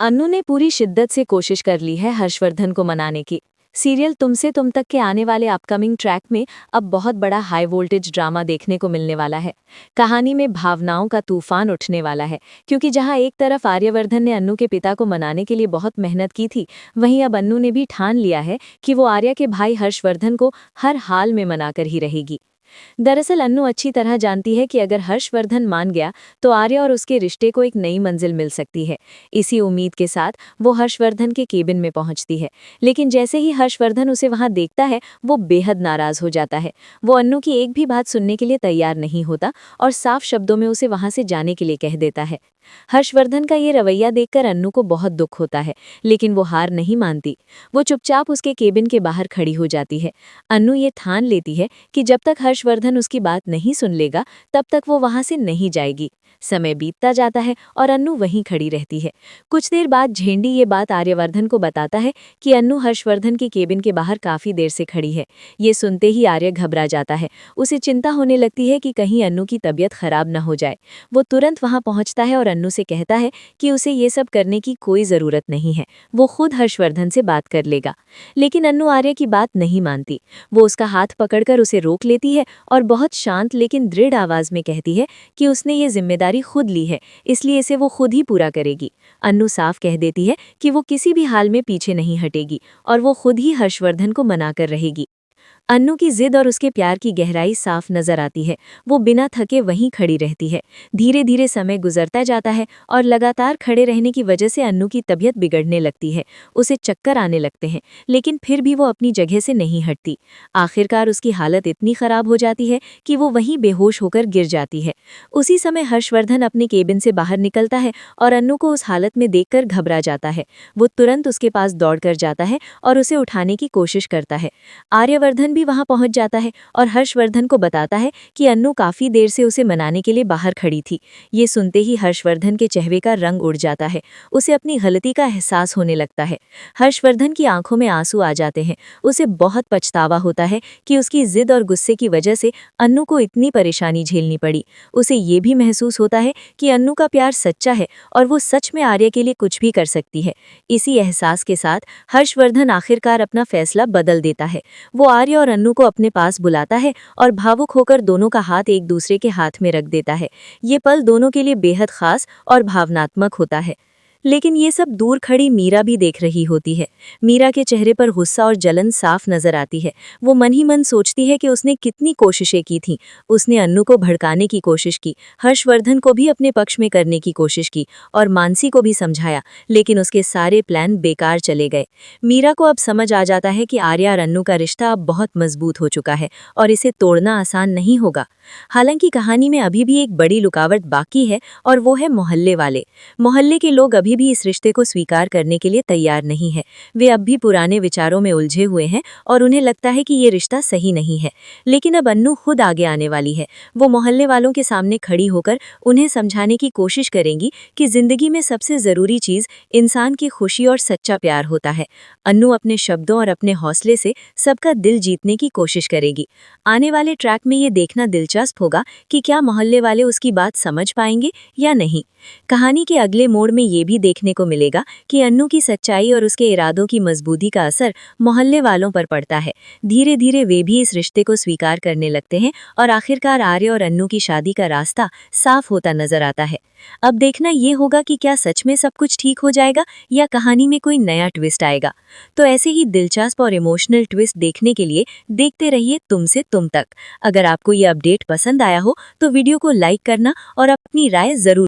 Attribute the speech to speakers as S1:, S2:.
S1: अन्नू ने पूरी शिद्दत से कोशिश कर ली है हर्षवर्धन को मनाने की। सीरियल तुमसे तुम तक के आने वाले अपकमिंग ट्रैक में अब बहुत बड़ा हाई वोल्टेज ड्रामा देखने को मिलने वाला है। कहानी में भावनाओं का तूफान उठने वाला है, क्योंकि जहां एक तरफ आर्यवर्धन ने अन्नू के पिता को मनाने के लिए बहुत मेहनत की थी, वहीं अब अन्नू ने भी ठान लिया है कि वो आर्या के भाई हर्षवर्धन को हर हाल में मनाकर ही रहेगी। दरअसल अन्नू अच्छी तरह जानती है कि अगर हर्षवर्धन मान गया तो आर्या और उसके रिश्ते को एक नई मंजिल मिल सकती है। इसी उम्मीद के साथ वो हर्षवर्धन के केबिन में पहुंचती है, लेकिन जैसे ही हर्षवर्धन उसे वहां देखता है वो बेहद नाराज हो जाता है। वो अन्नू की एक भी बात सुनने के लिए तैयार नहीं होता और साफ शब्दों में उसे वहां से जाने के लिए कह देता है। हर्षवर्धन का ये रवैया देखकर अन्नू को बहुत दुख होता है, लेकिन वो हार नहीं मानती। वो चुपचाप उसके केबिन के बाहर खड़ी हो जाती है। अन्नू ये ठान लेती है कि जब तक हर्षवर्धन उसकी बात नहीं सुन लेगा तब तक वो वहां से नहीं जाएगी। समय बीतता जाता है और अन्नू वहीं खड़ी रहती है। कुछ देर बाद झेंडी ये बात आर्यवर्धन को बताता है कि अन्नू हर्षवर्धन के केबिन के बाहर काफी देर से खड़ी है। ये सुनते ही आर्य घबरा जाता है। उसे चिंता होने लगती है कि कहीं अन्नू की तबीयत खराब न हो जाए। वो तुरंत वहां पहुंचता है और अन्नू से कहता है कि उसे ये सब करने की कोई जरूरत नहीं है, वो खुद हर्षवर्धन से बात कर लेगा। लेकिन अन्नू आर्य की बात नहीं मानती। वो उसका हाथ पकड़कर उसे रोक लेती है और बहुत शांत लेकिन दृढ़ आवाज में कहती है कि उसने ये जिम्मेदारी खुद ली है, इसलिए इसे वो खुद ही पूरा करेगी। अन्नू साफ कह देती है कि वो किसी भी हाल में पीछे नहीं हटेगी और वो खुद ही हर्षवर्धन को मनाकर रहेगी। अन्नू की जिद और उसके प्यार की गहराई साफ नजर आती है। वो बिना थके वहीं खड़ी रहती है। धीरे धीरे समय गुजरता जाता है और लगातार खड़े रहने की वजह से अन्नू की तबीयत बिगड़ने लगती है। उसे चक्कर आने लगते हैं, लेकिन फिर भी वो अपनी जगह से नहीं हटती। आखिरकार उसकी हालत इतनी खराब हो जाती है कि वो वहीं बेहोश होकर गिर जाती है। उसी समय हर्षवर्धन अपने केबिन से बाहर निकलता है और अन्नू को उस हालत में देखकर घबरा जाता है। वो तुरंत उसके पास दौड़कर जाता है और उसे उठाने की कोशिश करता है। आर्यवर्धन भी वहां पहुंच जाता है और हर्षवर्धन को बताता है कि अन्नू काफी देर से उसे मनाने के लिए बाहर खड़ी थी। ये सुनते ही हर्षवर्धन के चेहरे का रंग उड़ जाता है। उसे अपनी गलती का एहसास होने लगता है। हर्षवर्धन की आंखों में आंसू आ जाते हैं। उसे बहुत पछतावा होता है कि उसकी जिद और गुस्से की वजह से अन्नू को इतनी परेशानी झेलनी पड़ी। उसे ये भी महसूस होता है कि अन्नू का प्यार सच्चा है और वो सच में आर्य के लिए कुछ भी कर सकती है। इसी एहसास के साथ हर्षवर्धन आखिरकार अपना फैसला बदल देता है। वो आर्य और अन्नू को अपने पास बुलाता है और भावुक होकर दोनों का हाथ एक दूसरे के हाथ में रख देता है। ये पल दोनों के लिए बेहद खास और भावनात्मक होता है। लेकिन ये सब दूर खड़ी मीरा भी देख रही होती है। मीरा के चेहरे पर गुस्सा और जलन साफ नजर आती है। वो मन ही मन सोचती है कि उसने कितनी कोशिशें की थीं। उसने अन्नू को भड़काने की कोशिश की, हर्षवर्धन को भी अपने पक्ष में करने की कोशिश की और मानसी को भी समझाया, लेकिन उसके सारे प्लान बेकार चले गए। मीरा को अब समझ आ जाता है कि आर्या और अन्नू का रिश्ता अब बहुत मजबूत हो चुका है और इसे तोड़ना आसान नहीं होगा। हालांकि कहानी में अभी भी एक बड़ी रुकावट बाकी है और वो है मोहल्ले वाले। मोहल्ले के लोग अभी भी इस रिश्ते को स्वीकार करने के लिए तैयार नहीं है। वे अब भी पुराने विचारों में उलझे हुए हैं और उन्हें लगता है कि ये रिश्ता सही नहीं है। लेकिन अब अन्नू खुद आगे आने वाली है। वो मोहल्ले वालों के सामने खड़ी होकर उन्हें समझाने की कोशिश करेंगी कि जिंदगी में सबसे जरूरी चीज इंसान की खुशी और सच्चा प्यार होता है। अन्नू अपने शब्दों और अपने हौसले से सबका दिल जीतने की कोशिश करेगी। आने वाले ट्रैक में ये देखना दिलचस्प होगा कि क्या मोहल्ले वाले उसकी बात समझ पाएंगे या नहीं। कहानी के अगले मोड़ में ये भी देखने को मिलेगा कि अन्नू की सच्चाई और उसके इरादों की मजबूती का असर मोहल्ले वालों पर पड़ता है। धीरे धीरे वे भी इस रिश्ते को स्वीकार करने लगते हैं और आखिरकार आर्य और अन्नू की शादी का रास्ता साफ होता नजर आता है। अब देखना ये होगा कि क्या सच में सब कुछ ठीक हो जाएगा या कहानी में कोई नया ट्विस्ट आएगा। तो ऐसे ही दिलचस्प और इमोशनल ट्विस्ट देखने के लिए देखते रहिए तुमसे तुम तक। अगर आपको ये अपडेट पसंद आया हो तो वीडियो को लाइक करना और अपनी राय जरूर